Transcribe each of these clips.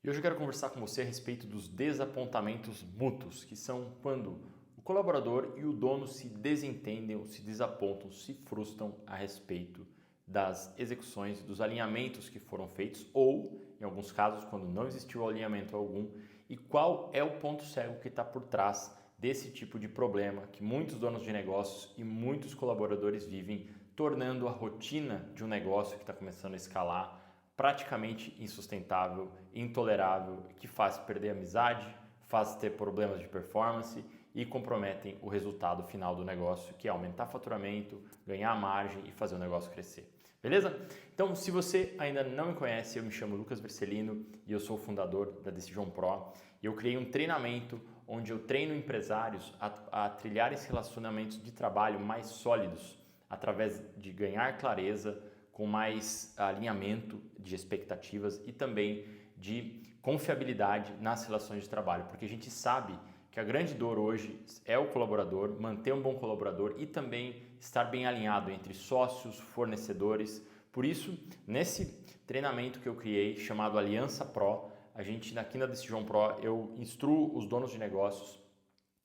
E hoje eu quero conversar com você a respeito dos desapontamentos mútuos, que são quando o colaborador e o dono se desentendem, ou se desapontam, se frustram a respeito das execuções, dos alinhamentos que foram feitos ou, em alguns casos, quando não existiu alinhamento algum, e qual é o ponto cego que está por trás desse tipo de problema que muitos donos de negócios e muitos colaboradores vivem, tornando a rotina de um negócio que está começando a escalar praticamente insustentável, intolerável, que faz perder a amizade, faz ter problemas de performance e comprometem o resultado final do negócio, que é aumentar faturamento, ganhar margem e fazer o negócio crescer. Beleza? Então, se você ainda não me conhece, eu me chamo Lucas Vercelino e eu sou o fundador da Decision Pro. E eu criei um treinamento onde eu treino empresários a trilharem relacionamentos de trabalho mais sólidos através de ganhar clareza, com mais alinhamento de expectativas e também de confiabilidade nas relações de trabalho, porque a gente sabe que a grande dor hoje é o colaborador, manter um bom colaborador e também estar bem alinhado entre sócios, fornecedores. Por isso, nesse treinamento que eu criei, chamado Aliança Pro, a gente aqui na Decision Pro, eu instruo os donos de negócios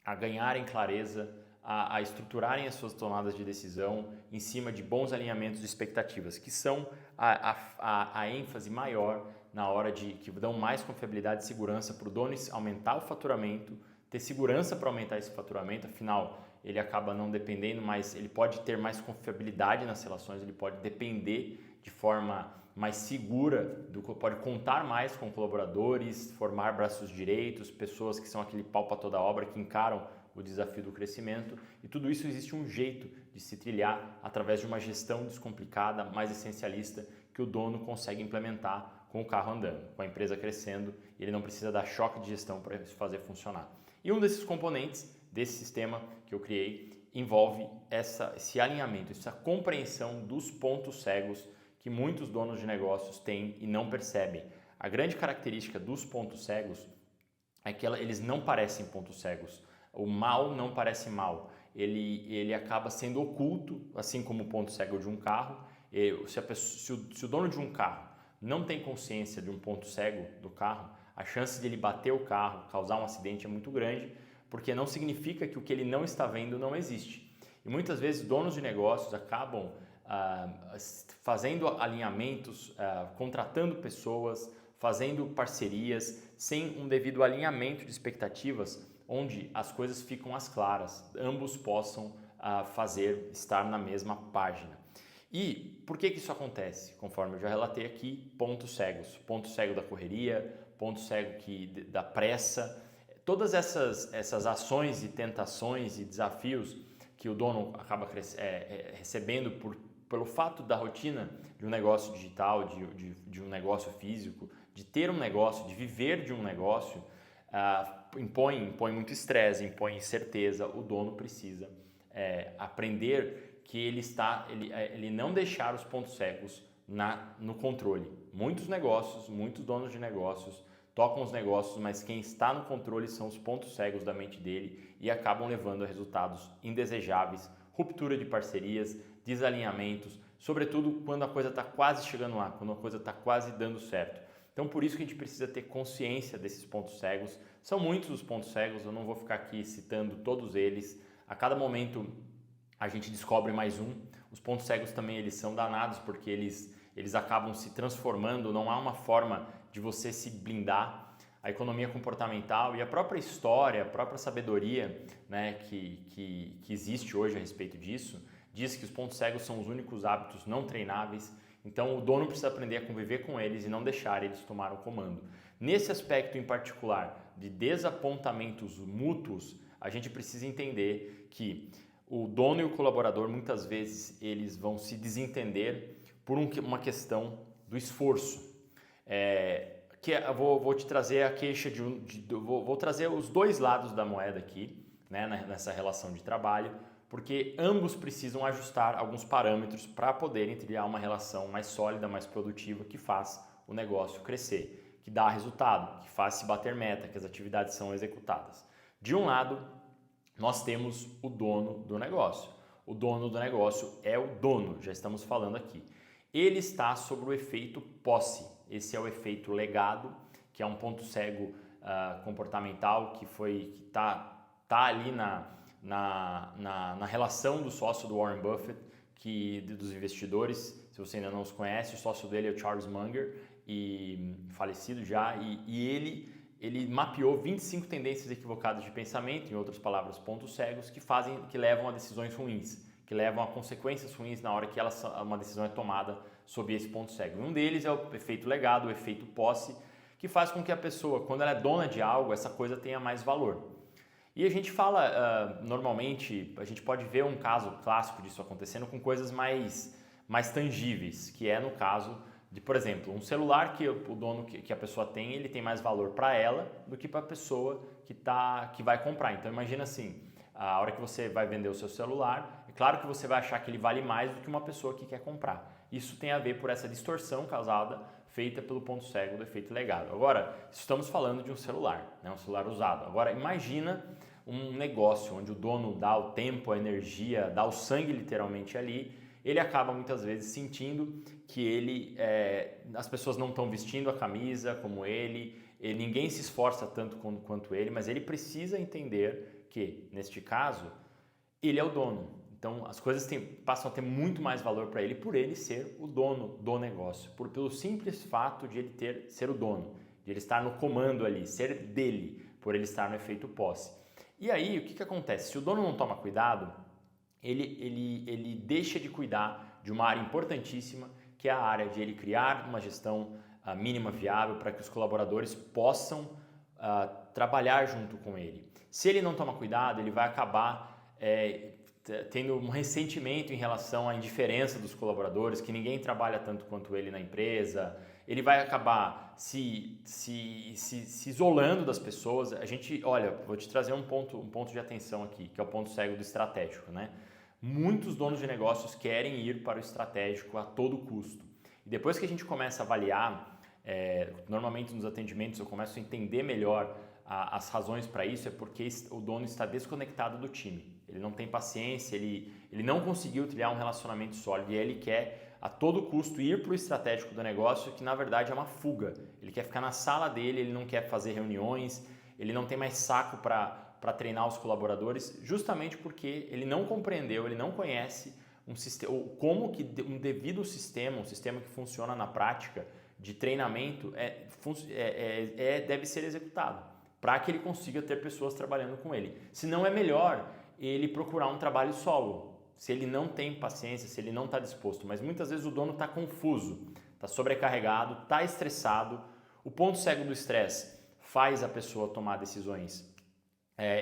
a ganharem clareza, a estruturarem as suas tomadas de decisão em cima de bons alinhamentos de expectativas, que são a ênfase maior na hora que dão mais confiabilidade e segurança para o dono aumentar o faturamento, ter segurança para aumentar esse faturamento, afinal ele acaba não dependendo, mas ele pode ter mais confiabilidade nas relações, ele pode depender de forma mais segura, pode contar mais com colaboradores, formar braços direitos, pessoas que são aquele pau para toda obra, que encaram o desafio do crescimento, e tudo isso existe um jeito de se trilhar através de uma gestão descomplicada, mais essencialista, que o dono consegue implementar com o carro andando, com a empresa crescendo, e ele não precisa dar choque de gestão para fazer funcionar. E um desses componentes desse sistema que eu criei envolve esse alinhamento, essa compreensão dos pontos cegos que muitos donos de negócios têm e não percebem. A grande característica dos pontos cegos é que eles não parecem pontos cegos. O mal não parece mal, ele acaba sendo oculto, assim como o ponto cego de um carro. Se o dono de um carro não tem consciência de um ponto cego do carro, a chance de ele bater o carro, causar um acidente é muito grande, porque não significa que o que ele não está vendo não existe. E muitas vezes donos de negócios acabam fazendo alinhamentos, contratando pessoas, fazendo parcerias, sem um devido alinhamento de expectativas, onde as coisas ficam às claras, ambos possam estar na mesma página. E por que isso acontece? Conforme eu já relatei aqui, pontos cegos. Ponto cego da correria, ponto cego da pressa, todas essas ações e tentações e desafios que o dono acaba recebendo pelo fato da rotina de um negócio digital, de um negócio físico, de ter um negócio, de viver de um negócio, impõe muito estresse, impõe incerteza. O dono precisa aprender que ele não deixar os pontos cegos no controle. Muitos donos de negócios tocam os negócios, mas quem está no controle são os pontos cegos da mente dele e acabam levando a resultados indesejáveis, ruptura de parcerias, desalinhamentos, sobretudo quando a coisa está quase chegando lá, quando a coisa está quase dando certo. Então, por isso que a gente precisa ter consciência desses pontos cegos. São muitos os pontos cegos, eu não vou ficar aqui citando todos eles. A cada momento a gente descobre mais um. Os pontos cegos também eles são danados porque eles acabam se transformando, não há uma forma de você se blindar. A economia comportamental e a própria história, a própria sabedoria, né, que existe hoje a respeito disso, diz que os pontos cegos são os únicos hábitos não treináveis. Então o dono precisa aprender a conviver com eles e não deixar eles tomar o comando. Nesse aspecto em particular de desapontamentos mútuos, a gente precisa entender que o dono e o colaborador muitas vezes eles vão se desentender por uma questão do esforço. Eu vou te trazer a queixa vou trazer os dois lados da moeda aqui, né, nessa relação de trabalho, porque ambos precisam ajustar alguns parâmetros para poderem trilhar uma relação mais sólida, mais produtiva, que faz o negócio crescer, que dá resultado, que faz se bater meta, que as atividades são executadas. De um lado, nós temos o dono do negócio. O dono do negócio é o dono, já estamos falando aqui. Ele está sobre o efeito posse. Esse é o efeito legado que é um ponto cego comportamental que tá ali na relação do sócio do Warren Buffett, dos investidores. Se você ainda não os conhece, o sócio dele é o Charles Munger, falecido já, e ele mapeou 25 tendências equivocadas de pensamento, em outras palavras, pontos cegos, que levam a decisões ruins, que levam a consequências ruins na hora que uma decisão é tomada sob esse ponto cego. Um deles é o efeito legado, o efeito posse, que faz com que a pessoa, quando ela é dona de algo, essa coisa tenha mais valor. E a gente fala, normalmente, a gente pode ver um caso clássico disso acontecendo com coisas mais tangíveis, que é no caso de, por exemplo, um celular que o dono que a pessoa tem, ele tem mais valor para ela do que para a pessoa que vai comprar. Então imagina assim, a hora que você vai vender o seu celular, é claro que você vai achar que ele vale mais do que uma pessoa que quer comprar. Isso tem a ver por essa distorção causada, feita pelo ponto cego do efeito legado. Agora, estamos falando de um celular, né? Um celular usado. Agora imagina um negócio onde o dono dá o tempo, a energia, dá o sangue literalmente ali, ele acaba muitas vezes sentindo que as pessoas não estão vestindo a camisa como ninguém se esforça tanto quanto ele, mas ele precisa entender que, neste caso, ele é o dono. Então, as coisas passam a ter muito mais valor para ele por ele ser o dono do negócio, pelo simples fato de ele ser o dono, de ele estar no comando ali, ser dele, por ele estar no efeito posse. E aí, o que acontece? Se o dono não toma cuidado, ele deixa de cuidar de uma área importantíssima, que é a área de ele criar uma gestão mínima viável para que os colaboradores possam trabalhar junto com ele. Se ele não toma cuidado, ele vai acabar tendo um ressentimento em relação à indiferença dos colaboradores, que ninguém trabalha tanto quanto ele na empresa. Ele vai acabar se isolando das pessoas. Vou te trazer um ponto de atenção aqui, que é o ponto cego do estratégico, né? Muitos donos de negócios querem ir para o estratégico a todo custo. E depois que a gente começa a avaliar, normalmente nos atendimentos eu começo a entender melhor as razões para isso, é porque o dono está desconectado do time. Ele não tem paciência, ele não conseguiu trilhar um relacionamento sólido e ele quer a todo custo ir para o estratégico do negócio, que na verdade é uma fuga. Ele quer ficar na sala dele, ele não quer fazer reuniões, ele não tem mais saco para treinar os colaboradores, justamente porque ele não compreendeu, ele não conhece como que um devido sistema, um sistema que funciona na prática de treinamento deve ser executado para que ele consiga ter pessoas trabalhando com ele. Se não, é melhor ele procurar um trabalho solo, se ele não tem paciência, se ele não está disposto. Mas muitas vezes o dono está confuso, está sobrecarregado, está estressado. O ponto cego do estresse faz a pessoa tomar decisões,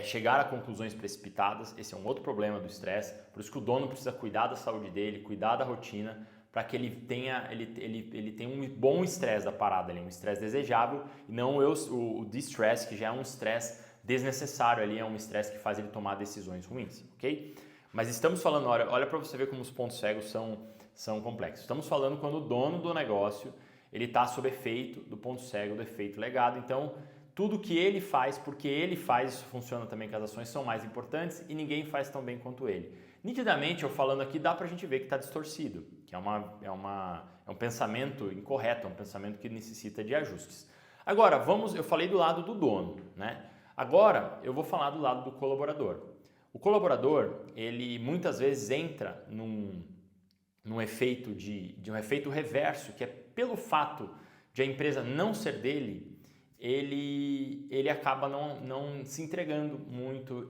chegar a conclusões precipitadas. Esse é um outro problema do estresse. Por isso que o dono precisa cuidar da saúde dele, cuidar da rotina, para que ele tenha um bom estresse da parada, um estresse desejável, e não o distress, que já é um estresse desnecessário ali, é um estresse que faz ele tomar decisões ruins, ok? Mas estamos falando, olha para você ver como os pontos cegos são complexos. Estamos falando quando o dono do negócio ele está sob efeito do ponto cego, do efeito legado. Então, tudo que ele faz, porque ele faz, isso funciona também que as ações são mais importantes e ninguém faz tão bem quanto ele. Nitidamente, eu falando aqui, dá pra gente ver que está distorcido, que é um pensamento incorreto, é um pensamento que necessita de ajustes. Agora, eu falei do lado do dono, né? Agora, eu vou falar do lado do colaborador. O colaborador, ele muitas vezes entra num efeito de um efeito reverso, que é pelo fato de a empresa não ser dele, ele acaba não se entregando muito,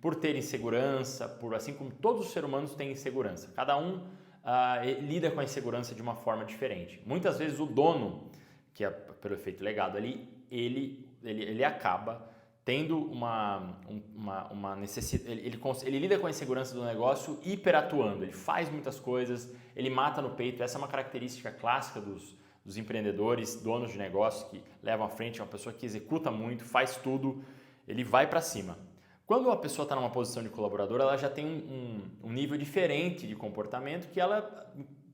por ter insegurança, assim como todos os seres humanos têm insegurança, cada um lida com a insegurança de uma forma diferente. Muitas vezes o dono, que é pelo efeito legado ali, ele acaba tendo uma necessidade, ele lida com a insegurança do negócio hiperatuando, ele faz muitas coisas, ele mata no peito. Essa é uma característica clássica dos empreendedores, donos de negócios que levam à frente, é uma pessoa que executa muito, faz tudo, ele vai para cima. Quando a pessoa está numa posição de colaborador, ela já tem um nível diferente de comportamento, que ela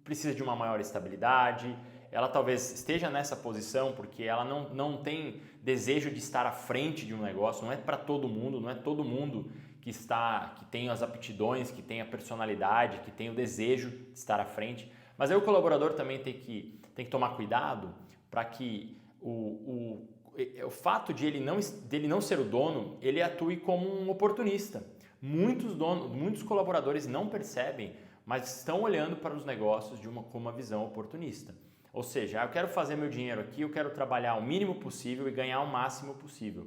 precisa de uma maior estabilidade, ela talvez esteja nessa posição porque ela não tem desejo de estar à frente de um negócio. Não é para todo mundo, não é todo mundo que tem as aptidões, que tem a personalidade, que tem o desejo de estar à frente. Mas aí o colaborador também tem que tomar cuidado para que o fato de dele não ser o dono, ele atue como um oportunista. Muitos colaboradores não percebem, mas estão olhando para os negócios com uma visão oportunista. Ou seja, eu quero fazer meu dinheiro aqui, eu quero trabalhar o mínimo possível e ganhar o máximo possível.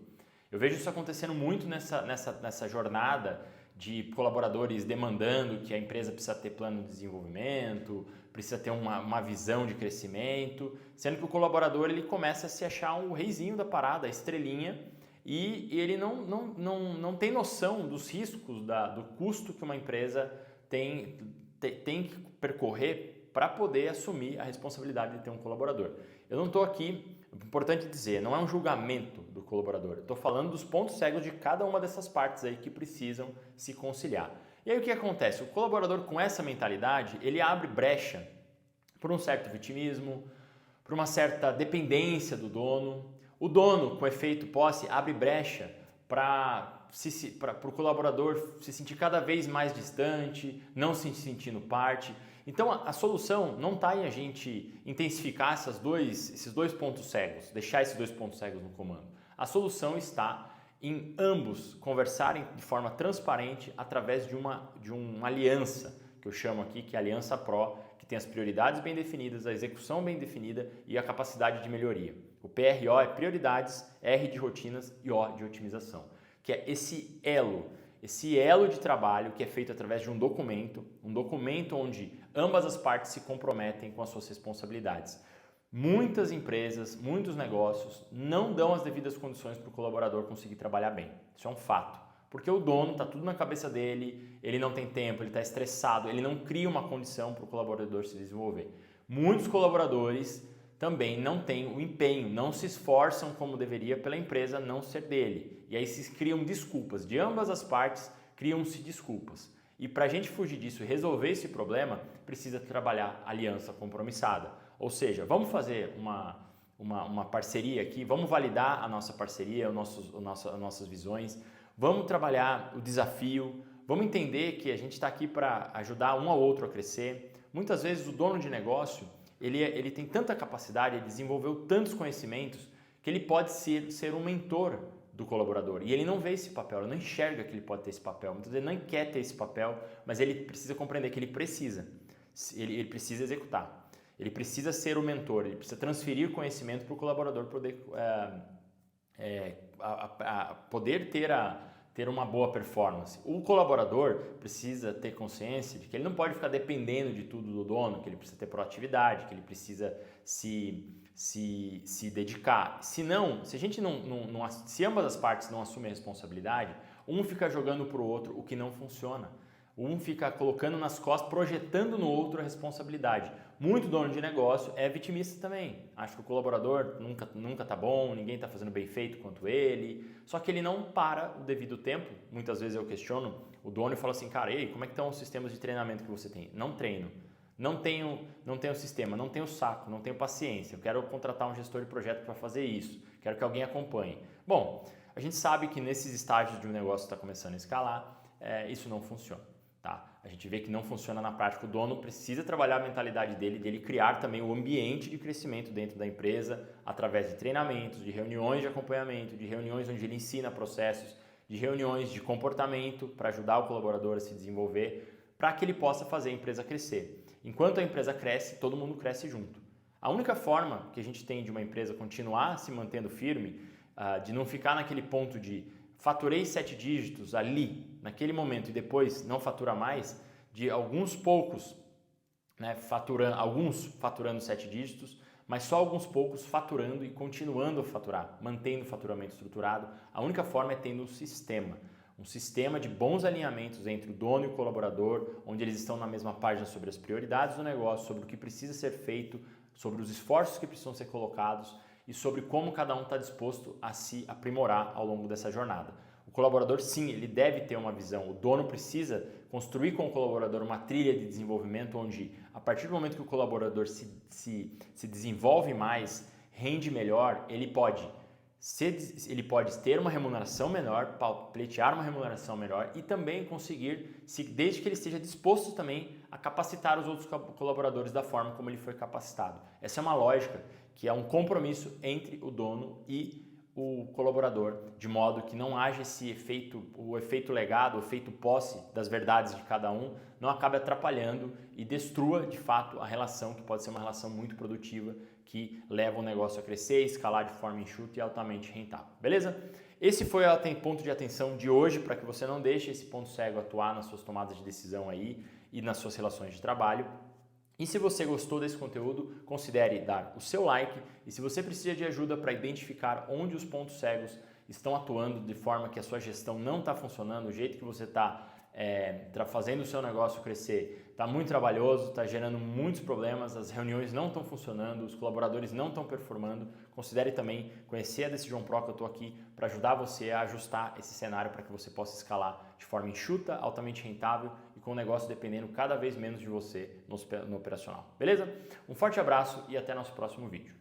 Eu vejo isso acontecendo muito nessa jornada de colaboradores demandando que a empresa precisa ter plano de desenvolvimento, precisa ter uma visão de crescimento, sendo que o colaborador ele começa a se achar o reizinho da parada, a estrelinha, e ele não tem noção dos riscos, do custo que uma empresa tem que percorrer para poder assumir a responsabilidade de ter um colaborador. Eu não estou aqui, é importante dizer, não é um julgamento do colaborador, estou falando dos pontos cegos de cada uma dessas partes aí que precisam se conciliar. E aí o que acontece? O colaborador com essa mentalidade, ele abre brecha por um certo vitimismo, por uma certa dependência do dono. O dono, com efeito posse, abre brecha para o colaborador se sentir cada vez mais distante, não se sentindo parte. Então a solução não está em a gente intensificar esses dois pontos cegos, deixar esses dois pontos cegos no comando. A solução está em ambos conversarem de forma transparente através de uma aliança, que eu chamo aqui que é a Aliança Pro, que tem as prioridades bem definidas, a execução bem definida e a capacidade de melhoria. O PRO é prioridades, R de rotinas e O de otimização, que é esse elo de trabalho que é feito através de um documento onde ambas as partes se comprometem com as suas responsabilidades. Muitas empresas, muitos negócios não dão as devidas condições para o colaborador conseguir trabalhar bem. Isso é um fato. Porque o dono está tudo na cabeça dele, ele não tem tempo, ele está estressado, ele não cria uma condição para o colaborador se desenvolver. Muitos colaboradores também não têm o empenho, não se esforçam como deveria pela empresa não ser dele. E aí se criam desculpas, de ambas as partes criam-se desculpas. E para a gente fugir disso e resolver esse problema, precisa trabalhar aliança compromissada. Ou seja, vamos fazer uma parceria aqui, vamos validar a nossa parceria, as nossas visões, vamos trabalhar o desafio, vamos entender que a gente está aqui para ajudar um ao outro a crescer. Muitas vezes o dono de negócio, ele tem tanta capacidade, ele desenvolveu tantos conhecimentos que ele pode ser um mentor do colaborador. E ele não vê esse papel, ele não enxerga que ele pode ter esse papel. Muitas vezes ele não quer ter esse papel, mas ele precisa compreender que ele precisa executar. Ele precisa ser o mentor, ele precisa transferir conhecimento para o colaborador poder, poder ter uma boa performance. O colaborador precisa ter consciência de que ele não pode ficar dependendo de tudo do dono, que ele precisa ter proatividade, que ele precisa se dedicar. Se ambas as partes não assumem a responsabilidade, um fica jogando para o outro o que não funciona. Um fica colocando nas costas, projetando no outro a responsabilidade. Muito dono de negócio é vitimista também. Acha que o colaborador nunca tá bom, ninguém está fazendo bem feito quanto ele. Só que ele não para o devido tempo. Muitas vezes eu questiono o dono e falo assim, cara, ei, como é que estão os sistemas de treinamento que você tem? Não treino. Não tenho sistema, não tenho saco, não tenho paciência. Eu quero contratar um gestor de projeto para fazer isso. Quero que alguém acompanhe. Bom, a gente sabe que nesses estágios de um negócio que está começando a escalar, isso não funciona. Tá? A gente vê que não funciona na prática, o dono precisa trabalhar a mentalidade dele criar também o ambiente de crescimento dentro da empresa através de treinamentos, de reuniões de acompanhamento, de reuniões onde ele ensina processos, de reuniões de comportamento para ajudar o colaborador a se desenvolver, para que ele possa fazer a empresa crescer. Enquanto a empresa cresce, todo mundo cresce junto. A única forma que a gente tem de uma empresa continuar se mantendo firme, de não ficar naquele ponto de faturei 7 dígitos ali, naquele momento, e depois não fatura mais, de alguns poucos, alguns faturando 7 dígitos, mas só alguns poucos faturando e continuando a faturar, mantendo o faturamento estruturado. A única forma é tendo um sistema de bons alinhamentos entre o dono e o colaborador, onde eles estão na mesma página sobre as prioridades do negócio, sobre o que precisa ser feito, sobre os esforços que precisam ser colocados, e sobre como cada um está disposto a se aprimorar ao longo dessa jornada. O colaborador, sim, ele deve ter uma visão. O dono precisa construir com o colaborador uma trilha de desenvolvimento onde, a partir do momento que o colaborador se desenvolve mais, rende melhor, ele pode ter uma remuneração melhor, pleitear uma remuneração melhor e também conseguir, desde que ele esteja disposto também a capacitar os outros colaboradores da forma como ele foi capacitado. Essa é uma lógica que é um compromisso entre o dono e o colaborador, de modo que não haja esse efeito, o efeito legado, o efeito posse das verdades de cada um, não acabe atrapalhando e destrua de fato a relação, que pode ser uma relação muito produtiva, que leva o negócio a crescer, escalar de forma enxuta e altamente rentável. Beleza? Esse foi o ponto de atenção de hoje, para que você não deixe esse ponto cego atuar nas suas tomadas de decisão aí e nas suas relações de trabalho. E se você gostou desse conteúdo, considere dar o seu like, e se você precisa de ajuda para identificar onde os pontos cegos estão atuando de forma que a sua gestão não está funcionando, o jeito que você está fazendo o seu negócio crescer está muito trabalhoso, está gerando muitos problemas, as reuniões não estão funcionando, os colaboradores não estão performando, considere também conhecer a Decision Pro, que eu estou aqui para ajudar você a ajustar esse cenário para que você possa escalar de forma enxuta, altamente rentável e com o negócio dependendo cada vez menos de você no operacional. Beleza? Um forte abraço e até nosso próximo vídeo.